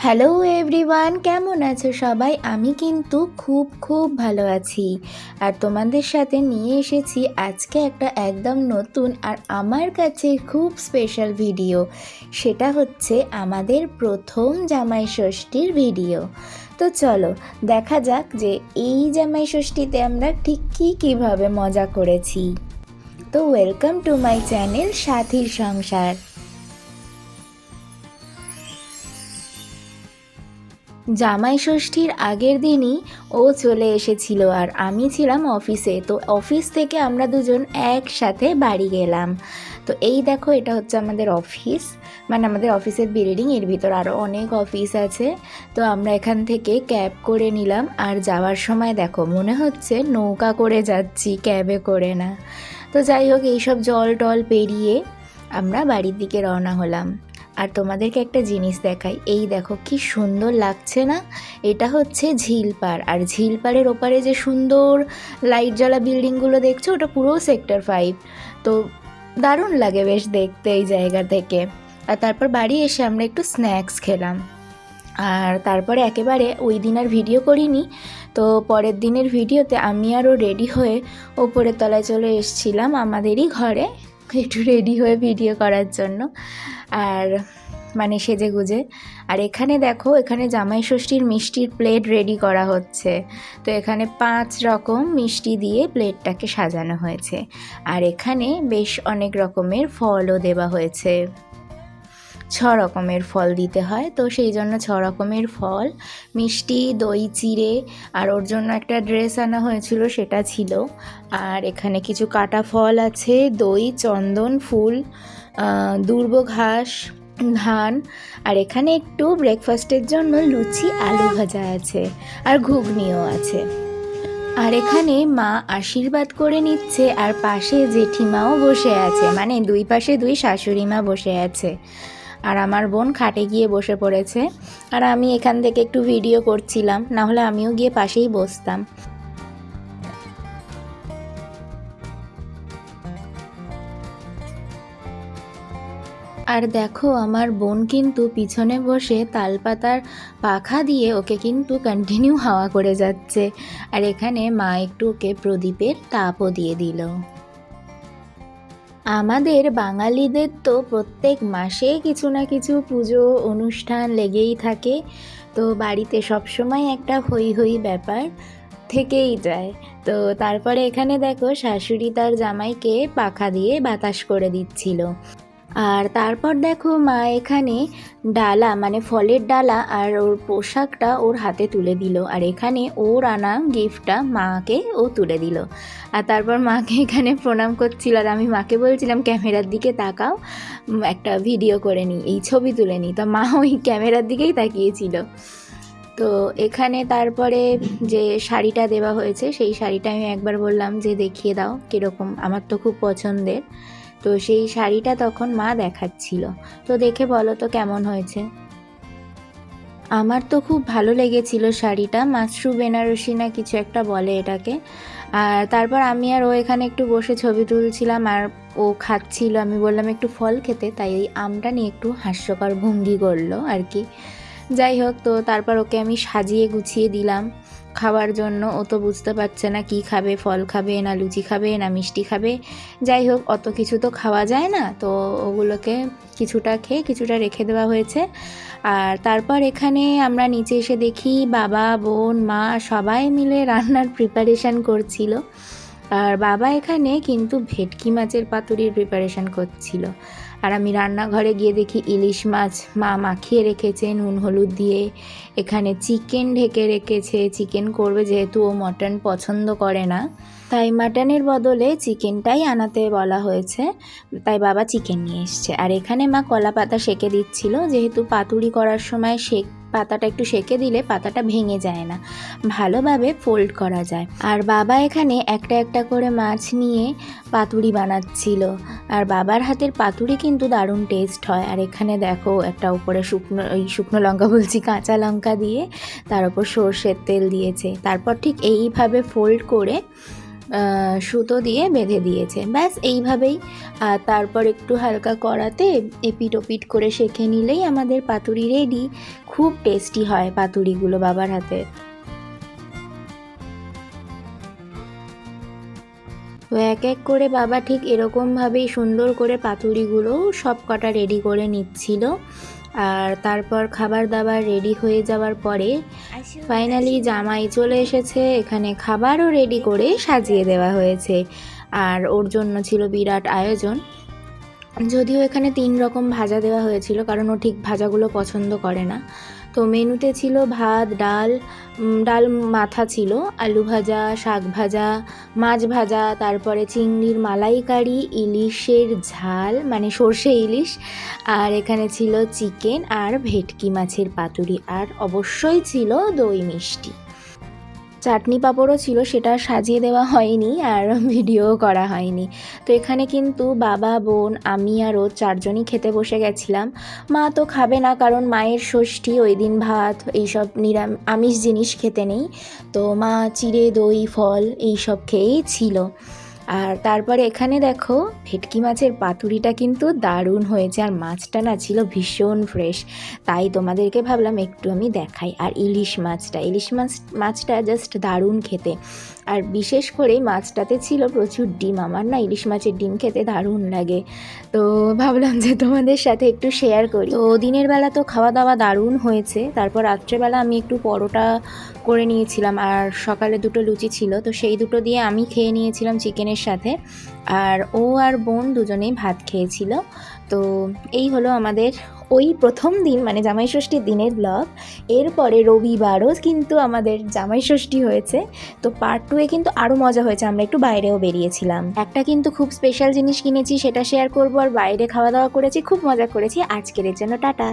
Hello everyone, কেমন আছো সবাই? আমি কিন্তু খুব খুব ভালো আছি। আর তোমাদের সাথে নিয়ে এসেছি আজকে একটা একদম নতুন আর আমার কাছে খুব স্পেশাল ভিডিও। সেটা হচ্ছে আমাদের প্রথম জামাই ষষ্ঠীর ভিডিও। তো চলো দেখা যাক যে এই জামাই ষষ্ঠীতে আমরা ঠিক কীভাবে মজা করেছি। তো ওয়েলকাম টু মাই চ্যানেল সাথীর সংসার। জামাই ষষ্ঠীর আগের দিনই ও চলে এসেছিল আর আমি ছিলাম অফিসে। তো অফিস থেকে আমরা দুজন একসাথে বাড়ি গেলাম। তো এই দেখো, এটা হচ্ছে আমাদের অফিস, মানে আমাদের অফিসের বিল্ডিং। এর ভিতর আরও অনেক অফিস আছে। তো আমরা এখান থেকে ক্যাব করে নিলাম আর যাওয়ার সময় দেখো মনে হচ্ছে নৌকা করে যাচ্ছি, ক্যাবে করে না। তো যাই হোক, এইসব জল টল পেরিয়ে আমরা বাড়ির দিকে রওনা হলাম। আর তোমাদেরকে একটা জিনিস দেখাই, এই দেখো কি সুন্দর লাগছে না? এটা হচ্ছে ঝিলপাড়, আর ঝিলপাড়ের ওপারে যে সুন্দর লাইট জ্বলা বিল্ডিংগুলো দেখছো ওটা পুরো সেক্টর 5। তো দারুণ লাগে বেশ দেখতে এই জায়গা থেকে। আর তারপর বাড়ি এসে আমরা একটু স্ন্যাক্স খেলাম। আর তারপরে একেবারে ওই দিন আর ভিডিও করিনি। তো পরের দিনের ভিডিওতে আমি আরও রেডি হয়ে ওপরের তলায় চলে এসেছিলাম আমাদেরই ঘরে, একটু রেডি হয়ে ভিডিও করার জন্য, আর মানে সেজে গুজে। আর এখানে দেখো, এখানে জামাই ষষ্ঠীর মিষ্টির প্লেট রেডি করা হচ্ছে। তো এখানে 5 রকম মিষ্টি দিয়ে প্লেটটাকে সাজানো হয়েছে। আর এখানে বেশ অনেক রকমের ফলও দেওয়া হয়েছে। 6 রকমের ফল দিতে হয়, তো সেই জন্য 6 রকমের ফল, মিষ্টি, দই চিড়ে, আর ওর জন্য একটা ড্রেস আনা হয়েছিল সেটা ছিল। আর এখানে কিছু কাটা ফল আছে, দই, চন্দন ফুল, দুর্ব ঘাস, ধান, আর এখানে একটু ব্রেকফাস্টের জন্য লুচি আলু ভাজা আছে, আর ঘুগনিও আছে। আর এখানে মা আশীর্বাদ করে নিচ্ছে, আর পাশে জেঠিমাও বসে আছে, মানে দুই পাশে দুই শাশুড়ি মা বসে আছে। আর আমার বোন খাটে গিয়ে বসে পড়েছে, আর আমি এখান থেকে একটু ভিডিও করছিলাম, না হলে আমিও গিয়ে পাশেই বসতাম। আর দেখো, আমার বোন কিন্তু পিছনে বসে তালপাতার পাখা দিয়ে ওকে কিন্তু কন্টিনিউ হাওয়া করে যাচ্ছে। আর এখানে মা একটু ওকে প্রদীপের তাপও দিয়ে দিল। আমাদের বাঙালিদের তো প্রত্যেক মাসে কিছু না কিছু পুজো অনুষ্ঠান লেগেই থাকে। তো বাড়িতে সবসময় একটা হই হই ব্যাপার থেকেই যায়। তো তারপরে এখানে দেখো, শাশুড়ি তার জামাইকে পাখা দিয়ে বাতাস করে দিচ্ছিল। আর তারপর দেখো, মা এখানে ডালা, মানে ফলের ডালা আর ওর পোশাকটা ওর হাতে তুলে দিল। আর এখানে ওর আনা গিফটটা মাকে ও তুলে দিল। আর তারপর মাকে এখানে প্রণাম করছিল, আর আমি মাকে বলছিলাম ক্যামেরার দিকে তাকাও, একটা ভিডিও করে নিই, এই ছবি তুলে নিই। তো মা ওই ক্যামেরার দিকেই তাকিয়েছিল। তো এখানে তারপরে যে শাড়িটা দেওয়া হয়েছে সেই শাড়িটা আমি একবার বললাম যে দেখিয়ে দাও কীরকম, আমার তো খুব পছন্দের। তো সেই শাড়িটা তখন মা দেখাচ্ছিল। তো দেখে বলো তো কেমন হয়েছে। আমার তো খুব ভালো লেগেছিল শাড়িটা, মাশরু বেনারসি না কিছু একটা বলে এটাকে। আর তারপর আমি আর ও এখানে একটু বসে ছবি তুলছিলাম, আর ও খাচ্ছিল। আমি বললাম একটু ফল খেতে, তাই এই আমটা নিয়ে একটু হাস্যকর ভঙ্গি করলো আর কি। যাই হোক, তো তারপর ওকে আমি সাজিয়ে গুছিয়ে দিলাম খাওয়ার জন্য। ও তো বুঝতে পারছে না কি খাবে, ফল খাবে না লুচি খাবে না মিষ্টি খাবে। যাই হোক, অত কিছু তো খাওয়া যায় না, তো ওগুলোকে কিছুটা খেয়ে কিছুটা রেখে দেওয়া হয়েছে। আর তারপর এখানে আমরা নিচে এসে দেখি বাবা, বোন, মা সবাই মিলে রান্নার প্রিপারেশান করছিল। আর বাবা এখানে কিন্তু ভেটকি মাছের পাতুরির প্রিপারেশান করছিল। আর আমি রান্নাঘরে গিয়ে দেখি ইলিশ মাছ মা মাখিয়ে রেখেছে নুন হলুদ দিয়ে। এখানে চিকেন ঢেকে রেখেছে, চিকেন করবে, যেহেতু ও মটন পছন্দ করে না, তাই মাটনের বদলে চিকেনটাই আনাতে বলা হয়েছে, তাই বাবা চিকেন নিয়ে এসছে। আর এখানে মা কলা পাতা সেঁকে দিচ্ছিল, যেহেতু পাতুরি করার সময় পাতাটা একটু সেঁকে দিলে পাতাটা ভেঙে যায় না, ভালোভাবে ফোল্ড করা যায়। আর বাবা এখানে একটা একটা করে মাছ নিয়ে পাতুরি বানাচ্ছিল। আর বাবার হাতের পাতুরি কিন্তু দারুণ টেস্ট হয়। আর এখানে দেখো, একটা উপরে শুকনো লঙ্কা বলছি, কাঁচা লঙ্কা দিয়ে তার উপর সর্ষের তেল দিয়েছে। তারপর ঠিক এইভাবে ফোল্ড করে সুতো দিয়ে বেঁধে দিয়েছে, ব্যাস এইভাবেই। আর তারপর একটু হালকা কড়াতে এপিট ওপিট করে সেঁকে নিলেই আমাদের পাতুরি রেডি। খুব টেস্টি হয় পাতুরিগুলো বাবার হাতে। তো এক এক করে বাবা ঠিক এরকমভাবেই সুন্দর করে পাতুরিগুলো সব কটা রেডি করে নিচ্ছিল। আর তারপর খাবার দাবার রেডি হয়ে যাওয়ার পরে ফাইনালি জামাই চলে এসেছে, এখানে খাবারও রেডি করে সাজিয়ে দেওয়া হয়েছে। আর ওর জন্য ছিল বিরাট আয়োজন। যদিও এখানে 3 রকম ভাজা দেওয়া হয়েছিল, কারণ ও ঠিক ভাজাগুলো পছন্দ করে না। তো মেনুতে ছিল ভাত, ডাল, ডাল মাথা ছিল, আলু ভাজা, শাক ভাজা, মাছ ভাজা, তারপরে চিংড়ির মালাইকারি, ইলিশের ঝাল মানে সর্ষে ইলিশ, আর এখানে ছিল চিকেন আর ভেটকি মাছের পাতুরি, আর অবশ্যই ছিল দই মিষ্টি। চাটনি পাঁপড়ও ছিল, সেটা সাজিয়ে দেওয়া হয়নি আর ভিডিও করা হয়নি। তো এখানে কিন্তু বাবা, বোন, আমি আর ও 4 জনই খেতে বসে গেছিলাম। মা তো খাবে না, কারণ মায়ের ষষ্ঠী, ওই দিন ভাত এইসব আমিষ জিনিস খেতে নেই। তো মা চিড়ে, দই, ফল এইসব খেয়েই ছিল। আর তারপরে এখানে দেখো ভেটকি মাছের পাতুরিটা কিন্তু দারুণ হয়েছে, আর মাছটা না ছিল ভীষণ ফ্রেশ, তাই তোমাদেরকে ভাবলাম একটু আমি দেখাই। আর ইলিশ মাছটা জাস্ট দারুণ খেতে, আর বিশেষ করে মাছটাতে ছিল প্রচুর ডিম। আমার না ইলিশ মাছের ডিম খেতে দারুণ লাগে, তো ভাবলাম যে তোমাদের সাথে একটু শেয়ার করি। তো দিনের বেলা তো খাওয়া দাওয়া দারুণ হয়েছে। তারপর রাত্রেবেলা আমি একটু পরোটা করে নিয়েছিলাম, আর সকালে 2টো লুচি ছিল, তো সেই 2টো দিয়ে আমি খেয়ে নিয়েছিলাম চিকেনের সাথে, আর ও আর বোন দুজনেই ভাত খেয়েছিল। তো এই হলো আমাদের ওই প্রথম দিন মানে জামাইষষ্ঠীর দিনের ব্লগ। এরপরে রবিবারও কিন্তু আমাদের জামাইষষ্ঠী হয়েছে। তো পার্ট 2-এ কিন্তু আরও মজা হয়েছে, আমরা একটু বাইরেও বেরিয়েছিলাম। একটা কিন্তু খুব স্পেশাল জিনিস কিনেছি, সেটা শেয়ার করবো, আর বাইরে খাওয়া দাওয়া করেছি, খুব মজা করেছি। আজকের জন্য টাটা।